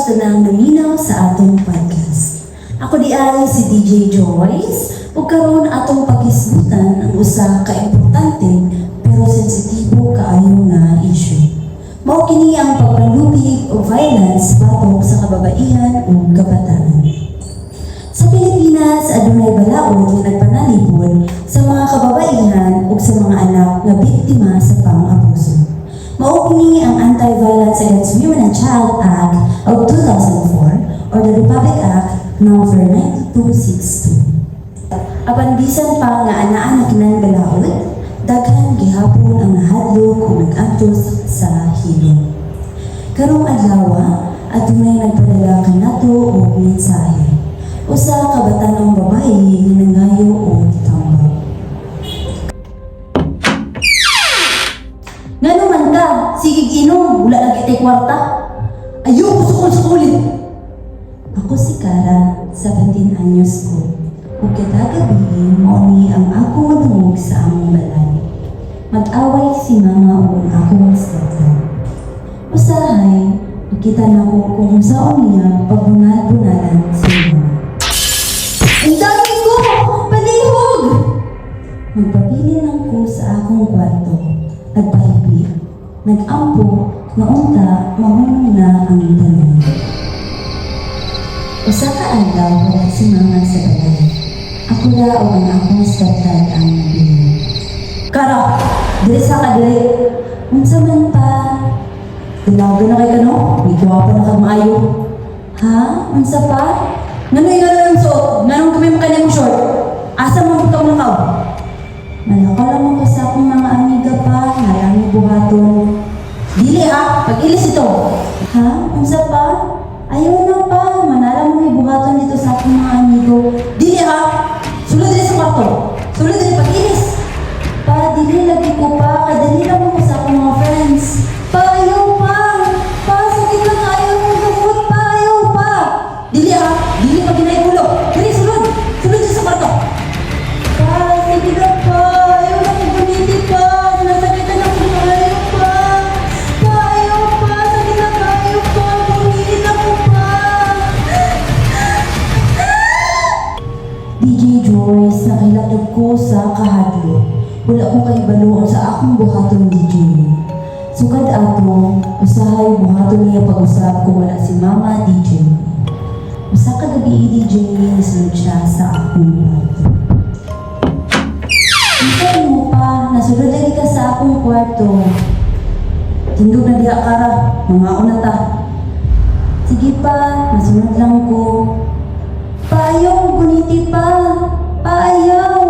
sa tanang luminaw sa atong podcast. Ako di ay si DJ Joyce, ug karon atong paghisgutan ang usa ka importante pero sensitibo kaayo nga issue. Mao kini ang pagpanlubig o violence batok sa kababaihan o kabataan. Sa Pilipinas, adunay balaod nga nagpanalipod sa mga kababaihan o sa mga anak nga biktima sa pang-abuso. Mao kini ang Anti-Violence Against Women and Child Act of 2004 or the Republic Act No. 9262. Apan bisan pa nga anaa na kinang balaod, daghan gihapon ang nahadlok o nag-antos sa hilom. Karong adlaw, adunay nagpadala kanato og mensahe. Usa ka batanong babae nga nangayo og tambag. Ngano man ka, sigig inom, wala na kitay kwarta. Ayaw ko sa kulit. Ako si Cara, 17 anyos ko. Ug kada gabi, mao ni ang ako dungog sa among balay. Mag-away si mama ug ang akong stepdad. Usahay, nakita na ko kung saan niya pagbunal-bunalan si mama. Ang dami ko! Palihog! Magpapili lang ko sa akong kwarto. Nagpahipi. Nag-ampo na unta mahunong na ang tanan. Usa ka adlaw wala si mama sa balay. Ako ra o ang akong stepdad ang nabili. Kara! Dili sa ka dili! Unsa man pa? Tinago na kay kano? May gawa pa na kag maayo. Ha? Unsa pa? Ngano'y ng suot? Nanong kami makanang short? Asa mo ka mga Malaka lang ako sa akong mga amiga pa, nalang buhaton. Dili pag-ilis ito. Ha? Unsa pa? Ayaw na pa, manalang mo may buhaton dito sa akong mga amigo. Dili sulod dili sa kwarto. Sulod dili pag-ilis. Pa, dili lagi ko pa, kadali lang ako sa akong mga friends. Pa, ayaw pa. Pa, sakit lang ayaw mo gamot pa, ayaw pa. Dili dili pa ginaiulo. Dili, sulod. Sulod dili sa kwarto. Pa, sige na pa. Ayaw na kumuniti pa. Nasakitan ako na ayaw pa. Pa, ayaw pa. Sakit na ayaw pa. Kumuniti ako pa. DJ Joyce, nakilakot ko sa kahadlo. Wala ko kay balo sa akong buhaton DJ. Sukad ato, usahay buhaton niya pag-usap kung wala si Mama DJ. Usa ka gabi DJ, nasunod siya sa akong kwarto. Ikaw mo pa, nasunod lagi ka sa akong kwarto. Tindog na diha Cara, mga una ta. Sige pa, nasunod lang ko. Paayaw, guniti pa. Paayaw.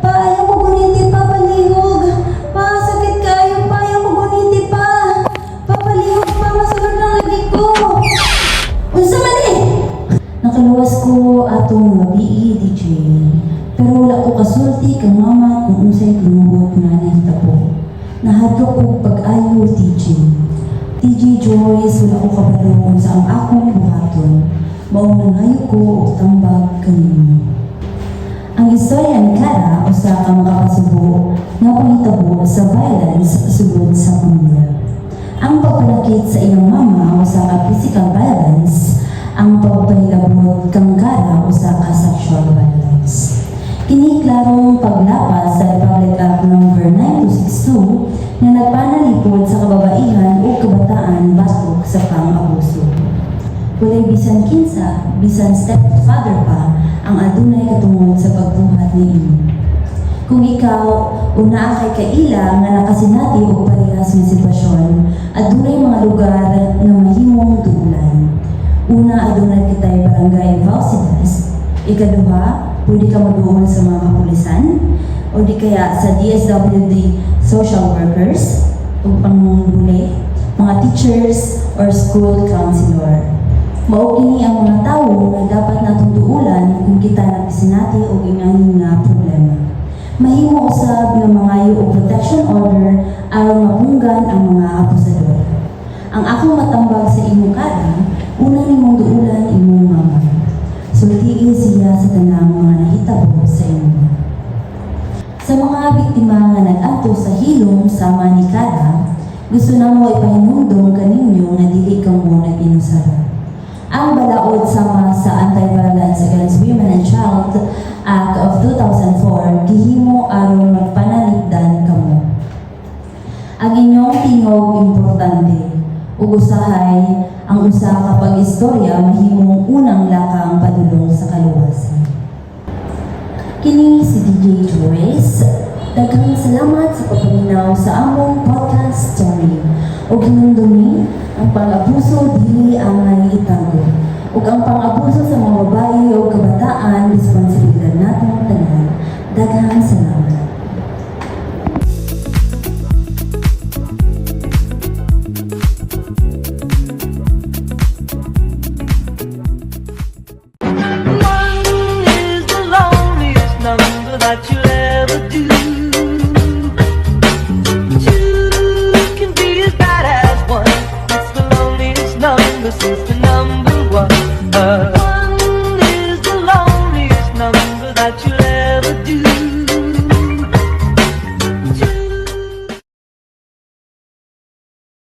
Paayaw mo guniti pa, palihog. Pa, sakit kayo. Paayaw mo guniti pa. Papalihog pa, masunod lang lagi ko. Unsa man Nakaluwas ko atong mabii DJ. Pero wala ko kasulti kang mama kung unsay tinugot nga nahitabo. Nahadlok ko pag-ayo DJ. DJ Joyce, wala ko kabalo sa ang akong buhaton. Mao nangayo ko og tambag kanino. Ang istorya ni Cara usa ka makapasubo nga panghitabo sa violence sugod sa pamilya. Ang pagpanakit sa iyang mama usa ka physical violence, ang pagpahilabot kang Cara usa ka sexual violence. Kini klarong paglapas sa Republic Act No. 9262 na nagpanalipod sa kababaihan o kabataan batok sa pang-abuso. Walay bisan kinsa, bisan stepfather pa, ang adunay katungod sa pagbuhat niini. Kung ikaw, una kay kaila nga nakasinati o parehas ng sitwasyon, adunay mga lugar na mahimong duulan. Una, adunay kitay barangay Valsidas. Ikaduha, pwede ka maduol sa mga kapulisan, o di kaya sa DSWD social workers, o pangbuli, mga teachers, or school counselor. Mao kini ang mga tawo nga dapat natong duulan kung kita napisinati o inganin nga problema. Mahimo usab nga mangayo og protection order aron mapunggan ang mga abusador. Ang akong matambag sa imong Cara, una nimong duulan imong mama. Sultiin siya sa tanang mga nahitabo sa imo. Sa mga biktima nga nag-ato sa hilom sama ni Cara, gusto na mo ipahinumdum kaninyo nga dili ka mo nag-inusara. Ang balaod sama sa Anti-Violence Against Women and Child Act of 2004 gihimo aron magpanalipdan kamo. Ang inyong tingog importante ug usahay ang usa ka pag-istorya mahimong unang lakang padulong sa kaluwasan. Kini si DJ Joyce. Daghang salamat sa pagpaminaw sa among podcast story. O hinumdumi, ang pang-abuso dili angay itago. Ug ang pang-abuso sa mga babae o kabataan, responsibilidad natong tanan. Daghang salamat. One is the loneliest number that you'll ever do. Two can be as bad as one. It's the loneliest number since the number one. One is the loneliest number that you'll